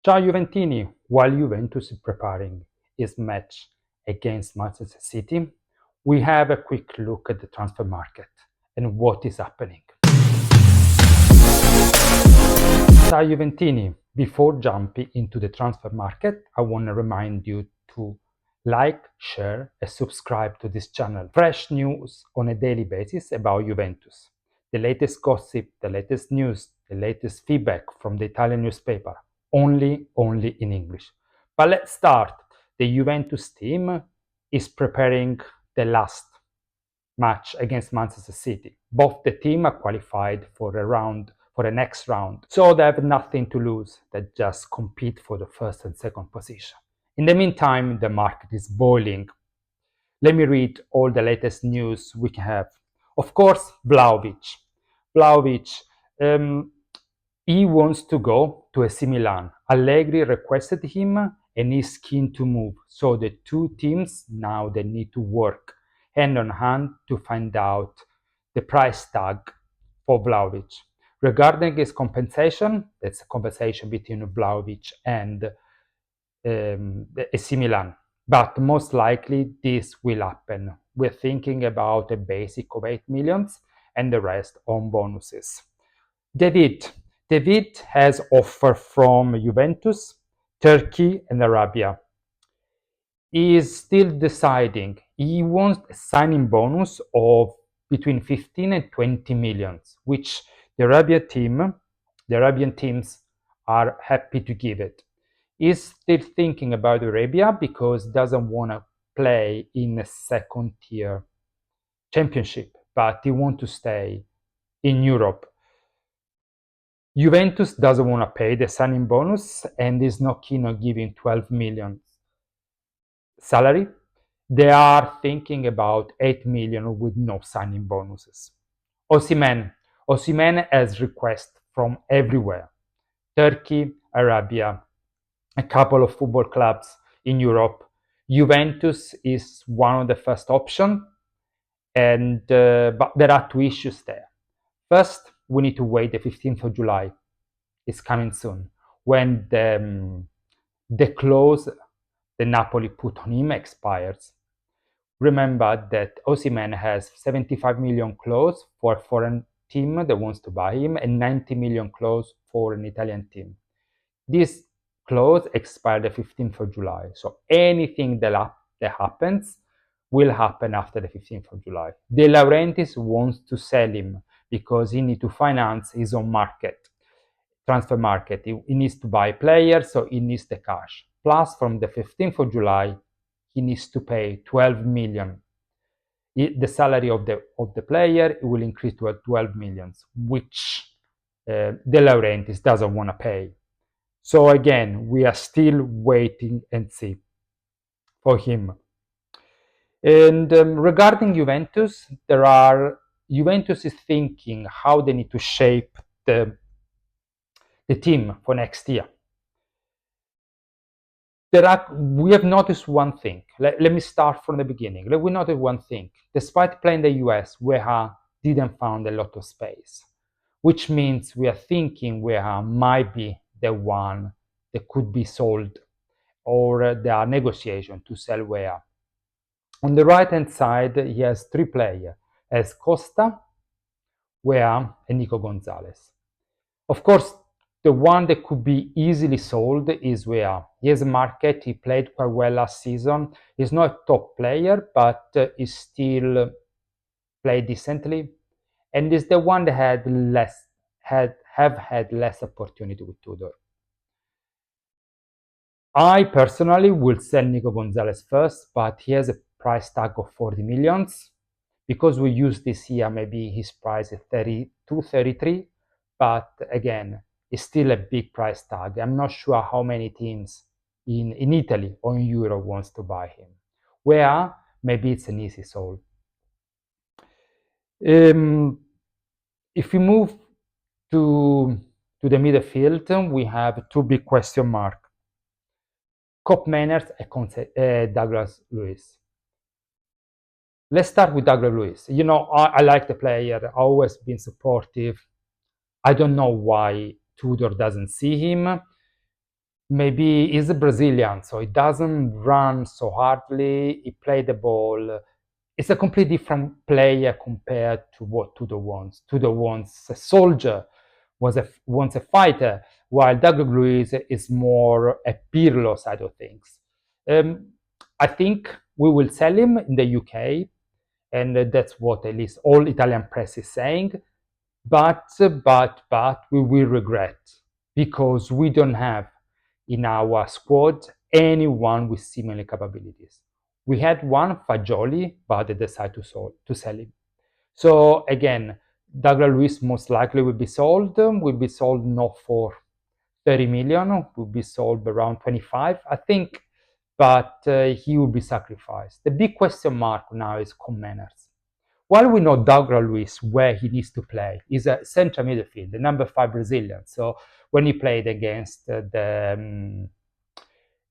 Ciao Juventini, while Juventus is preparing its match against Manchester City, we have a quick look at the transfer market and what is happening. Ciao Juventini, before jumping into the transfer market, I want to remind you to like, share and subscribe to this channel. Fresh news on a daily basis about Juventus. The latest gossip, the latest news, the latest feedback from the Italian newspaper. Only in English. But let's start. The Juventus team is preparing the last match against Manchester City. Both the team are qualified for the next round. So they have nothing to lose. They just compete for the first and second position. In the meantime, the market is boiling. Let me read all the latest news we can have. Of course, Vlahovic. Vlahovic, he wants to go to AC Milan. Allegri requested him and he's keen to move. So the two teams now they need to work hand on hand to find out the price tag for Vlahovic. Regarding his compensation, that's a compensation between Vlahovic and the AC Milan. But most likely this will happen. We're thinking about a basic of 8 millions and the rest on bonuses. David has offer from Juventus, Turkey and Arabia. He is still deciding. He wants a signing bonus of between 15 and 20 millions, which the Arabian teams are happy to give it. He's still thinking about Arabia because doesn't want to play in a second tier championship, but he wants to stay in Europe. Juventus doesn't want to pay the signing bonus and is not keen on giving 12 million salary. They are thinking about 8 million with no signing bonuses. Osimhen has requests from everywhere. Turkey, Arabia, a couple of football clubs in Europe. Juventus is one of the first options, and but there are two issues there. First, we need to wait the 15th of July. It's coming soon, when the clause the Napoli put on him expires. Remember that Osimhen has 75 million clause for a foreign team that wants to buy him and 90 million clause for an Italian team. This clause expires the 15th of July. So anything that happens will happen after the 15th of July. De Laurentiis wants to sell him because he needs to finance his own transfer market. He needs to buy players, so he needs the cash. Plus, from the 15th of July, he needs to pay 12 million. The salary of the player will increase to 12 millions, which De Laurentiis doesn't want to pay. So again, we are still waiting and see for him. And regarding Juventus, Juventus is thinking how they need to shape the team for next year. We have noticed one thing. Let me start from the beginning. We noticed one thing. Despite playing the US, Weah didn't find a lot of space, which means we are thinking Weah might be the one that could be sold, or there are negotiations to sell Weah. On the right-hand side, he has three players, as Costa, Weah, and Nico Gonzalez. Of course, the one that could be easily sold is Weah. He has a market, he played quite well last season. He's not a top player, but he still played decently. And is the one that have had less opportunity with Tudor. I personally will sell Nico Gonzalez first, but he has a price tag of 40 millions. Because we use this year, maybe his price is 32, 33, but again, it's still a big price tag. I'm not sure how many teams in Italy or in Europe wants to buy him. Where maybe it's an easy sold. If we move to the midfield, we have two big question marks. Cop Manners and Douglas Luiz. Let's start with Douglas Luiz. You know, I like the player. I've always been supportive. I don't know why Tudor doesn't see him. maybe he's a Brazilian, so he doesn't run so hardly. He play the ball. It's a completely different player compared to what Tudor wants. Tudor wants a soldier, wants a fighter, while Douglas Luiz is more a Pirlo side of things. Um, I think we will sell him in the UK, and that's what at least all Italian press is saying. But we will regret because we don't have in our squad anyone with similar capabilities. We had one, Fagioli, but they decided to sell him. So again, Douglas Luiz most likely will be sold not for 30 million, will be sold around 25, I think, but he will be sacrificed. The big question mark now is Comeners. While we know Douglas Luiz where he needs to play, he's a central midfield, the number 5 Brazilian. So when he played against the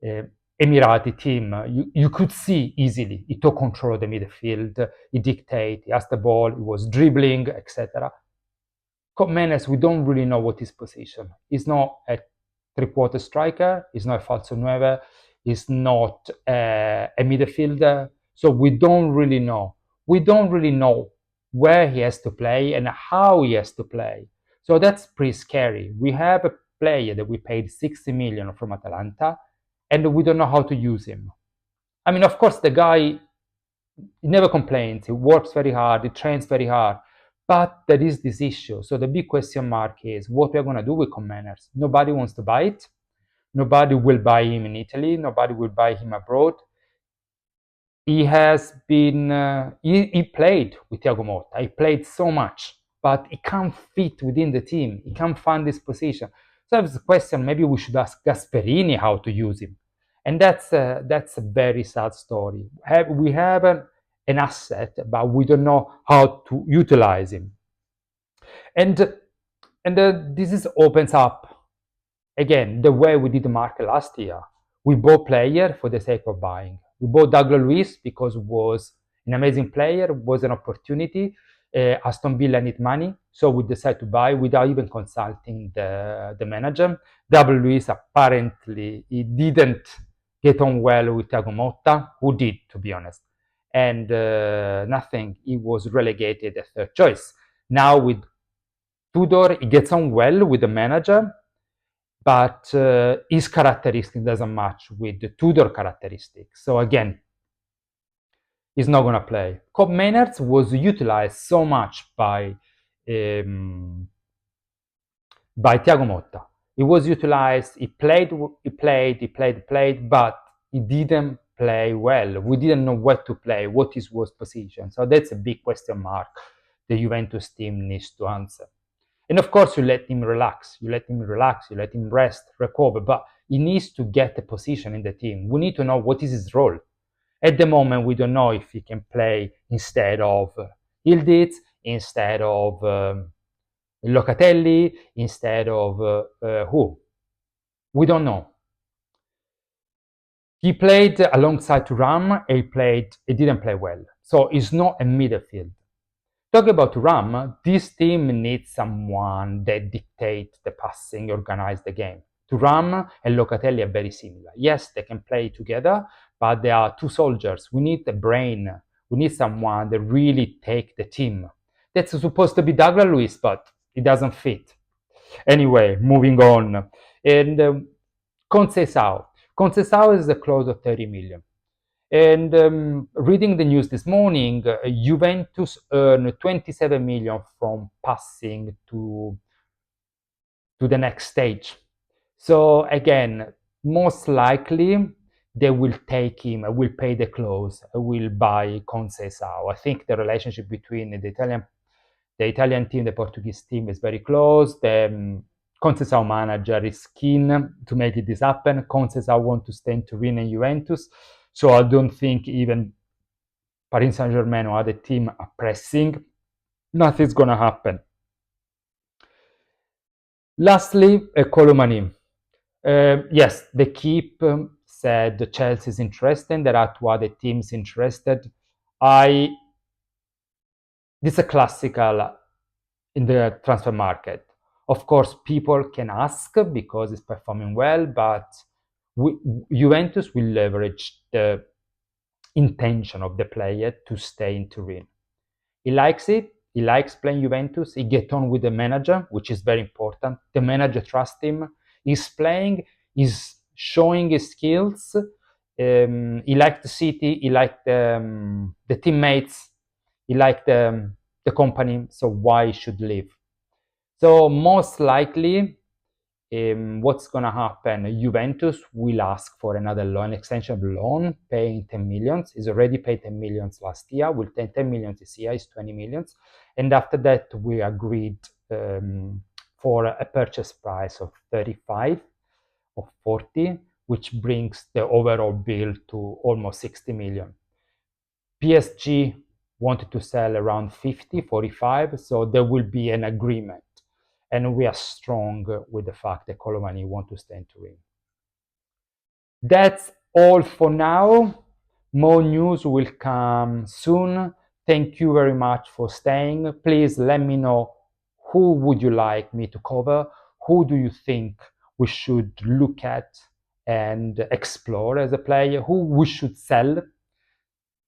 uh, Emirati team, you could see easily he took control of the midfield, he dictated, he has the ball, he was dribbling, etc. Menes, we don't really know what his position. He's not a three-quarter striker. He's not a falso nueve. He's not a midfielder. So we don't really know. We don't really know where he has to play and how he has to play. So that's pretty scary. We have a player that we paid 60 million from Atalanta, and we don't know how to use him. I mean, of course, the guy he never complains. He works very hard. He trains very hard. But there is this issue. So the big question mark is what we're going to do with Comeners. Nobody wants to buy it. Nobody will buy him in Italy. Nobody will buy him abroad. He has been, he played with Thiago Motta. He played so much, but he can't fit within the team. He can't find his position. So there's a question, maybe we should ask Gasperini how to use him. And that's a very sad story. We have an asset, but we don't know how to utilize him. And this opens up again the way we did the market last year. We bought player for the sake of buying. We bought Douglas Luiz because it was an amazing player, was an opportunity. Aston Villa need money, so we decided to buy without even consulting the manager. Douglas Luiz apparently he didn't get on well with Thiago Motta, who did, to be honest. And nothing, he was relegated as third choice. Now with Tudor, he gets on well with the manager, but his characteristic doesn't match with the Tudor characteristics. So again, he's not going to play. Cobb Maynard was utilized so much by Thiago Motta. He was utilized, he played, but he didn't play well. We didn't know what to play, what his was position. So that's a big question mark the Juventus team needs to answer. And of course, you let him relax, you let him rest, recover, but he needs to get a position in the team. We need to know what is his role. At the moment, we don't know if he can play instead of Ildiz, instead of Locatelli, instead of who? We don't know. He played alongside Thuram, he didn't play well. So he's not a midfield. Talking about Thuram, this team needs someone that dictates the passing, organize the game. Thuram and Locatelli are very similar. Yes, they can play together, but they are two soldiers. We need a brain. We need someone that really take the team. That's supposed to be Douglas Luiz, but it doesn't fit. Anyway, moving on. And Conceição. Conceição is a clause of 30 million. And reading the news this morning, Juventus earned 27 million from passing to the next stage. So again, most likely they will take him, will pay the clause, will buy Conceição. I think the relationship between the Italian team, the Portuguese team is very close. The Conceição manager is keen to make this happen. Conceição wants to stay in Turin and Juventus. So I don't think even Paris Saint-Germain or other team are pressing. Nothing's going to happen. Lastly, Colomani. Yes, the Keep said Chelsea is interested. There are two other teams interested. This is a classical in the transfer market. Of course, people can ask because it's performing well, but Juventus will leverage the intention of the player to stay in Turin. He likes it. He likes playing Juventus. He gets on with the manager, which is very important. The manager trusts him. He's playing. He's showing his skills. He liked the city. He liked the teammates. He liked the company. So why he should leave? So most likely, what's going to happen? Juventus will ask for another loan, extension of loan, paying 10 millions. He's already paid 10 millions last year. Will pay 10 millions this year. It's 20 millions. And after that, we agreed for a purchase price of 35 or 40, which brings the overall bill to almost 60 million. PSG wanted to sell around 50, 45, so there will be an agreement. And we are strong with the fact that Colomani want to stay in Turin. That's all for now. More news will come soon. Thank you very much for staying. Please let me know who would you like me to cover. Who do you think we should look at and explore as a player? Who we should sell?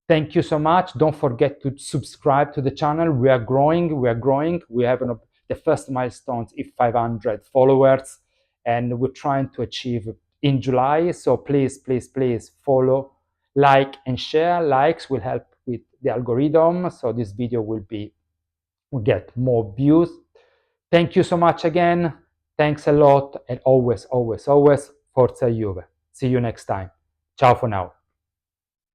Thank you so much. Don't forget to subscribe to the channel. We are growing. We have the first milestones is 500 followers, and we're trying to achieve in July. So please follow, like, and share. Likes will help with the algorithm, so this video will get more views. Thank you so much again. Thanks a lot, and always Forza Juve. See you next time. Ciao for now.